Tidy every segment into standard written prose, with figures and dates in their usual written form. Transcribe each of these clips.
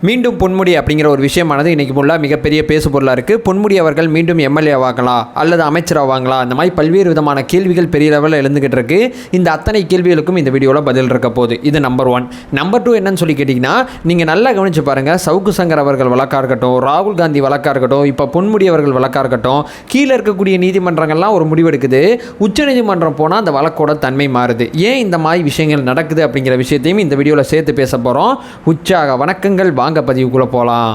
மீண்டும் பொன்முடி அப்படிங்கிற ஒரு விஷயமானது இன்றைக்கி ஃபுல்லாக மிகப்பெரிய பேசு பொருளாக இருக்குது. பொன்முடி அவர்கள் மீண்டும் எம்எல்ஏ ஆகலாம் அல்லது அமைச்சராவாங்களா, அந்த மாதிரி பல்வேறு விதமான கேள்விகள் பெரிய லெவலில் எழுந்துக்கிட்டு இருக்கு. இந்த அத்தனை கேள்விகளுக்கும் இந்த வீடியோவில் பதில் இருக்க போகுது. இது நம்பர் 1. நம்பர் 2 என்னன்னு சொல்லி கேட்டிங்கன்னா, நீங்கள் நல்லா கவனித்து பாருங்கள். சவுக்கு சங்கர் அவர்கள் வழக்காக இருக்கட்டும், ராகுல் காந்தி வழக்காக இருக்கட்டும், இப்போ பொன்முடி அவர்கள் வழக்காக இருக்கட்டும், கீழே இருக்கக்கூடிய நீதிமன்றங்கள்லாம் ஒரு முடிவெடுக்குது. உச்சநீதிமன்றம் போனால் அந்த வழக்கோட தன்மை மாறுது. ஏன் இந்த மாதிரி விஷயங்கள் நடக்குது அப்படிங்கிற விஷயத்தையும் இந்த வீடியோவில் சேர்த்து பேச போகிறோம். உற்சாக வணக்கங்கள். வாங்க பதிவுக்குள்ளே போகலாம்.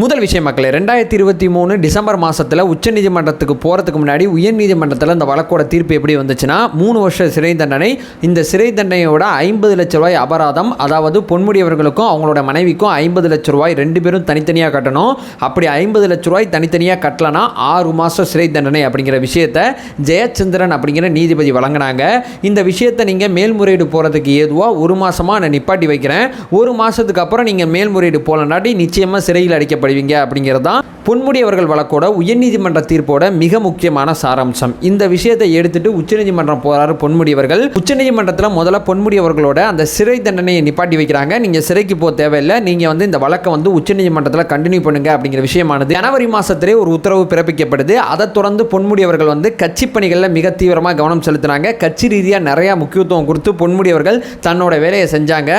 முதல் விஷயம் மக்களே, 2023 டிசம்பர் மாதத்தில் உச்சநீதிமன்றத்துக்கு போகிறதுக்கு முன்னாடி உயர்நீதிமன்றத்தில் இந்த வழக்கோட தீர்ப்பு எப்படி வந்துச்சுன்னா, 3 வருஷ சிறை தண்டனை. இந்த சிறை தண்டனையோட 50 லட்ச ரூபாய் அபராதம், அதாவது பொன்முடி அவர்களுக்கும் அவங்களோட மனைவிக்கும் 50 லட்ச ரூபாய் 2 பேரும் தனித்தனியாக கட்டணும். அப்படி 50 லட்ச ரூபாய் தனித்தனியாக கட்டலனா 6 மாதம் சிறை தண்டனை அப்படிங்கிற விஷயத்தை ஜெயச்சந்திரன் அப்படிங்கிற நீதிபதி வழங்கினாங்க. இந்த விஷயத்தை நீங்கள் மேல்முறையீடு போகிறதுக்கு ஏதுவாக 1 மாதமாக நான் நிப்பாட்டி வைக்கிறேன். 1 மாதத்துக்கு அப்புறம் நீங்கள் மேல்முறையீடு போகலனாட்டி நிச்சயமாக சிறையில் அடைக்க அப்படிங்கிறது தான் பொன்முடி அவர்கள் வழக்கோட உயர்நீதிமன்ற தீர்ப்போட மிக முக்கியமான சாராம்சம். இந்த விஷயத்தை எடுத்துட்டு உச்சநீதிமன்றம் போறாரு பொன்முடி அவர்கள். உச்சநீதிமன்றத்தில் முதல்ல பொன்முடி அவர்களோட அந்த சிறை தண்டனையை நிப்பாட்டி வைக்கிறாங்க. நீங்க சிறைக்கு போக தேவையில்லை, நீங்க இந்த வழக்கை உச்சநீதிமன்றத்தில் கண்டினியூ பண்ணுங்க அப்படிங்கிற விஷயமானது ஜனவரி மாசத்திலே ஒரு உத்தரவு பிறப்பிக்கப்படுது. அதை தொடர்ந்து பொன்முடி அவர்கள் கட்சி பணிகளில் மிக தீவிரமாக கவனம் செலுத்தினாங்க. கட்சி ரீதியாக நிறைய முக்கியத்துவம் கொடுத்து பொன்முடி அவர்கள் தன்னோட வேலையை செஞ்சாங்க.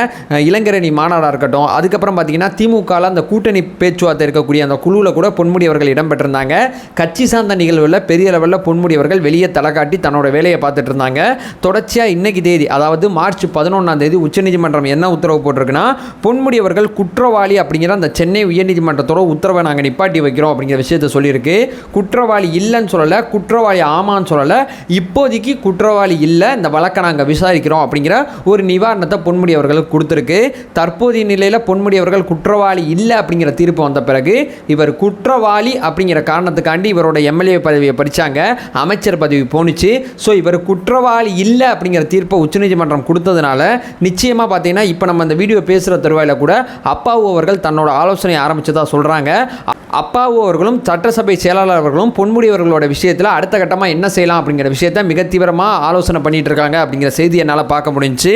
இளைஞரணி மாநாடாக இருக்கட்டும், அதுக்கப்புறம் பார்த்தீங்கன்னா திமுக அந்த கூட்டணி பேச்சுவார்த்தை இருக்கக்கூடிய அந்த குழுவில் கூட பொன்முடி அவர்கள் இடம்பெற்றிருந்தாங்க. கட்சி சார்ந்த நிகழ்வுகளில் பெரிய லெவலில் பொன்முடி அவர்கள் வெளியே தலை காட்டி தன்னோட வேலையை பார்த்துட்டு இருந்தாங்க. தொடர்ச்சியாக இன்னைக்கு தேதி, அதாவது மார்ச் 11ஆம் தேதி உச்சநீதிமன்றம் என்ன உத்தரவு போட்டிருக்குன்னா, பொன்முடி அவர்கள் குற்றவாளி அப்படிங்கிற அந்த சென்னை உயர்நீதிமன்றத்தோட உத்தரவை நாங்கள் நிப்பாட்டி வைக்கிறோம் அப்படிங்கிற விஷயத்தை சொல்லியிருக்கு. குற்றவாளி இல்லைன்னு சொல்லலை, குற்றவாளி ஆமான்னு சொல்லலை, இப்போதைக்கு குற்றவாளி இல்லை, இந்த வழக்கை நாங்கள் விசாரிக்கிறோம் அப்படிங்கிற ஒரு நிவாரணத்தை பொன்முடி அவர்களுக்கு கொடுத்துருக்கு. தற்போதைய நிலையில் பொன்முடி அவர்கள் குற்றவாளி இல்லை அப்படிங்கிற தீர்ப்பு வந்த பிறகு இவர் குற்றவாளி அப்படிங்கிற காரணத்துக்காண்டி இவரோட எம்எல்ஏ பதவியை பறிச்சாங்க, அமைச்சர் பதவி போணுச்சு. ஸோ இவர் குற்றவாளி இல்லை அப்படிங்கிற தீர்ப்பை உச்சநீதிமன்றம் கொடுத்ததுனால நிச்சயமாக பார்த்தீங்கன்னா இப்போ நம்ம இந்த வீடியோ பேசுகிற தருவாயில் கூட அப்பாவு அவர்கள் தன்னோட ஆலோசனை ஆரம்பித்ததாக சொல்கிறாங்க. அப்பாவு அவர்களும் சட்டசபை செயலாளர் அவர்களும் பொன்முடி அவர்களோட விஷயத்தில் அடுத்த கட்டமாக என்ன செய்யலாம் அப்படிங்கிற விஷயத்தை மிக தீவிரமாக ஆலோசனை பண்ணிட்டு இருக்காங்க அப்படிங்கிற செய்தி என்னால் பார்க்க முடிஞ்சுச்சு.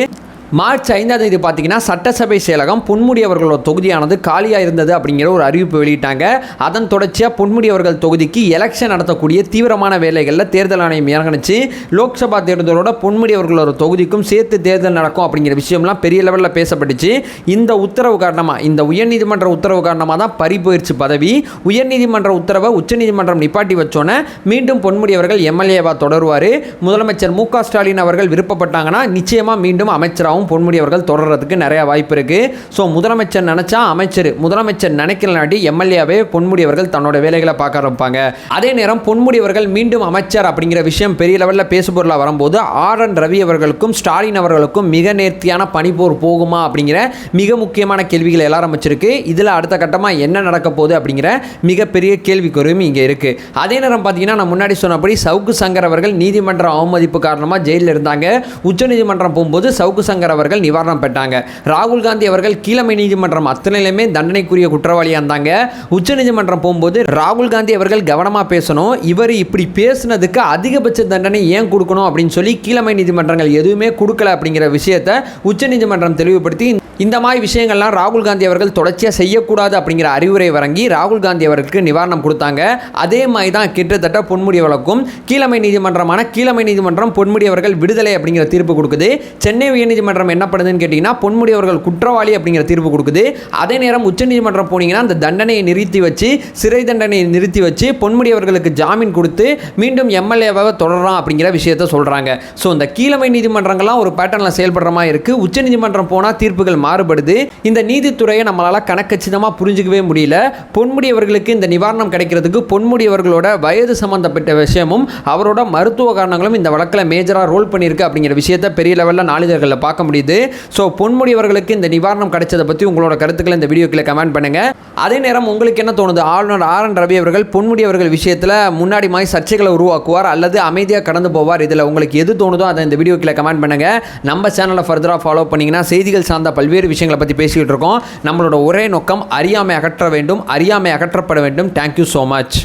மார்ச் 5ஆம் தேதி பார்த்தீங்கன்னா சட்டசபை செயலகம் பொன்முடி அவர்களோட தொகுதியானது காலியாக இருந்தது அப்படிங்கிற ஒரு அறிவிப்பு வெளியிட்டாங்க. அதன் தொடர்ச்சியாக பொன்முடி அவர்கள் தொகுதிக்கு எலெக்ஷன் நடத்தக்கூடிய தீவிரமான வேலைகளில் தேர்தல் ஆணையம் இறங்கிச்சு. லோக்சபா தேர்தலோட பொன்முடி அவர்களோட தொகுதிக்கும் சேர்த்து தேர்தல் நடக்கும் அப்படிங்கிற விஷயம்லாம் பெரிய லெவலில் பேசப்பட்டுச்சு. இந்த உத்தரவு காரணமாக, இந்த உயர்நீதிமன்ற உத்தரவு காரணமாக தான் பறி போயிடுச்சு பதவி. உயர்நீதிமன்ற உத்தரவை உச்சநீதிமன்றம் நிப்பாட்டி வச்சோன்னே மீண்டும் பொன்முடி அவர்கள் எம்எல்ஏவா தொடருவார். முதலமைச்சர் மு.க. ஸ்டாலின் அவர்கள் விருப்பப்பட்டாங்கன்னா நிச்சயமாக மீண்டும் அமைச்சராக பொன்முடி அவர்கள் தொடர்றதுக்கு நிறைய வாய்ப்பு இருக்கு. ஸோ முதலமைச்சர் நினைச்சா அமைச்சர், முதலமைச்சர் நினைக்கலனாட்டி எம்எல்ஏவே பொன்முடி அவர்கள் தன்னோட வேலைகளை பார்க்க ஆரம்பிப்பாங்க. அதே நேரம் பொன்முடி அவர்கள் மீண்டும் அமைச்சர் அப்படிங்கிற விஷயம் பெரிய லெவலில் பேசுபொருளாக வரும்போது ஆர்.என். ரவி அவர்களுக்கும் ஸ்டாலின் அவர்களுக்கும் மிக நேர்த்தியான பனிப்போர் போகுமா அப்படிங்கிற மிக முக்கியமான கேள்விகள் எல்லாம் ஆரம்பிச்சிருக்கு. இதில் அடுத்த கட்டமாக என்ன நடக்க போகுது அப்படிங்கிற மிகப்பெரிய கேள்விக்குறியும் இங்கே இருக்கு. அதே நேரம் பார்த்தீங்கன்னா நான் முன்னாடி சொன்னபடி சவுக்கு சங்கர் அவர்கள் நீதிமன்ற அவமதிப்பு காரணமாக ஜெயிலில் இருந்தாங்க. உச்சநீதிமன்றம் போகும்போது சவுக்கு சங்கர் அவர்கள் நிவாரணம் பெற்றாங்க. ராகுல் காந்தி அவர்கள் கீழமை நீதிமன்றம் அத்தனையிலுமே தண்டனைக்குரிய குற்றவாளியாக இருந்தாங்க. உச்சநீதிமன்றம் போகும்போது ராகுல் காந்தி அவர்கள் கவனமாக பேசணும், இவர் இப்படி பேசுனதுக்கு அதிகபட்ச தண்டனை ஏன் கொடுக்கணும் அப்படின்னு சொல்லி கீழமை நீதிமன்றங்கள் எதுவுமே கொடுக்கல அப்படிங்கிற விஷயத்தை உச்சநீதிமன்றம் தெளிவுபடுத்தி இந்த மாதிரி விஷயங்கள்லாம் ராகுல் காந்தி அவர்கள் தொடர்ச்சியாக செய்யக்கூடாது அப்படிங்கிற அறிவுரை வழங்கி ராகுல் காந்தி அவர்களுக்கு நிவாரணம் கொடுத்தாங்க. அதே மாதிரி தான் கிட்டத்தட்ட பொன்முடி வழக்கும் கீழமை நீதிமன்றமான கீழமை நீதிமன்றம் பொன்முடி அவர்கள் விடுதலை அப்படிங்கிற தீர்ப்பு கொடுக்குது. சென்னை உயர்நீதிமன்றம் என்ன பண்ணுதுன்னு கேட்டிங்கன்னா, பொன்முடி அவர்கள் குற்றவாளி அப்படிங்கிற தீர்ப்பு கொடுக்குது. அதே நேரம் உச்சநீதிமன்றம் போனீங்கன்னா அந்த தண்டனையை நிறுத்தி வச்சு, சிறை தண்டனையை நிறுத்தி வச்சு பொன்முடி அவர்களுக்கு ஜாமீன் கொடுத்து மீண்டும் எம்எல்ஏவாக தொடரலாம் அப்படிங்கிற விஷயத்தை சொல்கிறாங்க. ஸோ இந்த கீழமை நீதிமன்றங்கள்லாம் ஒரு பேட்டர்னில் செயல்படுற மாதிரி இருக்குது. உச்சநீதிமன்றம் போனால் தீர்ப்புகள் மாறுபடுது. இந்த நீதித்துறையை நம்மளால கணக்கச்சிதமாக புரிஞ்சுக்கவே முடியல. பொன்முடி அவர்களுக்கு இந்த நிவாரணம் கிடைக்கிறதுக்கு பொன்முடி அவர்களோட வயது சம்பந்தப்பட்ட விஷயமும் அவரோட மருத்துவ காரணங்களும் இந்த வழக்கில் மேஜராக ரோல் பண்ணியிருக்கு அப்படிங்கிற விஷயத்தை பெரிய லெவலில் நாளிதழ்களில் பார்க்க முடியுது. ஸோ பொன்முடி அவர்களுக்கு இந்த நிவாரணம் கிடைச்சதை பற்றி உங்களோட கருத்துக்களை இந்த வீடியோக்களை கமெண்ட் பண்ணுங்க. அதே நேரம் உங்களுக்கு என்ன தோணுது? ஆளுநர் ஆர்.என். ரவி அவர்கள் பொன்முடி அவர்கள் விஷயத்தில் முன்னாடி மாதிரி சர்ச்சைகளை உருவாக்குவார் அல்லது அமைதியாக கடந்து போவார்? இதில் உங்களுக்கு எது தோணுதோ அதை இந்த வீடியோக்களை கமெண்ட் பண்ணுங்க. நம்ம சேனலை ஃபர்தராக ஃபாலோ பண்ணிங்கன்னா செய்திகள் சார்ந்த பல்வேறு விஷயங்களை பற்றி பேசிக்கிட்டு இருக்கோம். நம்மளோட ஒரே நோக்கம் அறியாமை அகற்ற வேண்டும், அறியாமை அகற்றப்பட வேண்டும். Thank you so much.